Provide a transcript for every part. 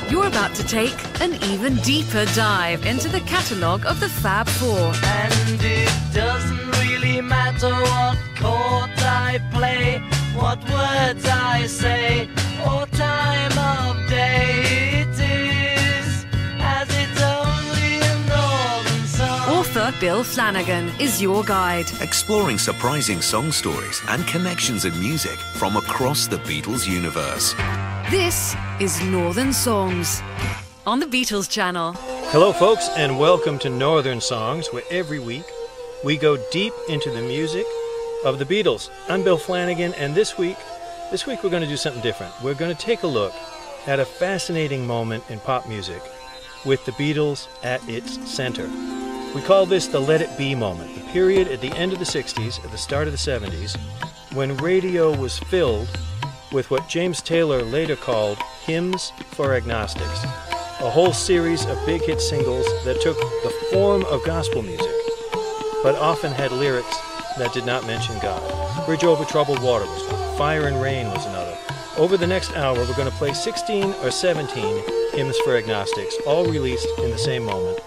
You're about to take an even deeper dive into the catalogue of the Fab Four. And it doesn't really matter what chord I play, what words I say, or time of day it is, as it's only a northern song. Author Bill Flanagan is your guide. Exploring surprising song stories and connections in music from across the Beatles universe. This is Northern Songs on the Beatles Channel. Hello, folks, and welcome to Northern Songs, where every week we go deep into the music of the Beatles. I'm Bill Flanagan, and this week we're going to do something different. We're going to take a look at a fascinating moment in pop music with the Beatles at its center. We call this the Let It Be moment, the period at the end of the 60s, at the start of the 70s, when radio was filled with what James Taylor later called hymns for agnostics, a whole series of big hit singles that took the form of gospel music, but often had lyrics that did not mention God. Bridge Over Troubled Water was one. Fire and Rain was another. Over the next hour, we're going to play 16 or 17 hymns for agnostics, all released in the same moment,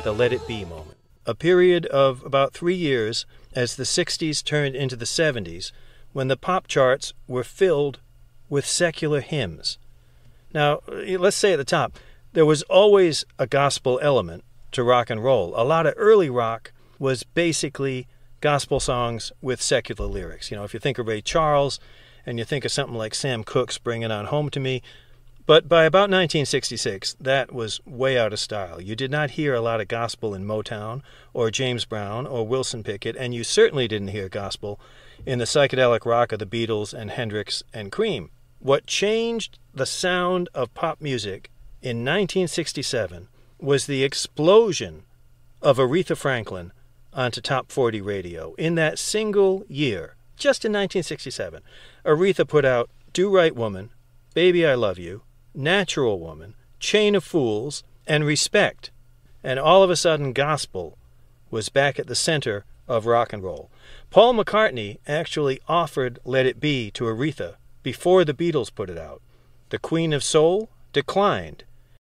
the Let It Be moment. A period of about 3 years as the 60s turned into the 70s, when the pop charts were filled with secular hymns. Now, let's say at the top, there was always a gospel element to rock and roll. A lot of early rock was basically gospel songs with secular lyrics. You know, if you think of Ray Charles and you think of something like Sam Cooke's Bring It On Home to Me, but by about 1966, that was way out of style. You did not hear a lot of gospel in Motown or James Brown or Wilson Pickett, and you certainly didn't hear gospel in the psychedelic rock of the Beatles and Hendrix and Cream. What changed the sound of pop music in 1967 was the explosion of Aretha Franklin onto Top 40 radio. In that single year, just in 1967, Aretha put out Do Right Woman, Baby I Love You, Natural Woman, Chain of Fools, and Respect. And all of a sudden, gospel was back at the center of rock and roll. Paul McCartney actually offered Let It Be to Aretha before the Beatles put it out. The Queen of Soul declined,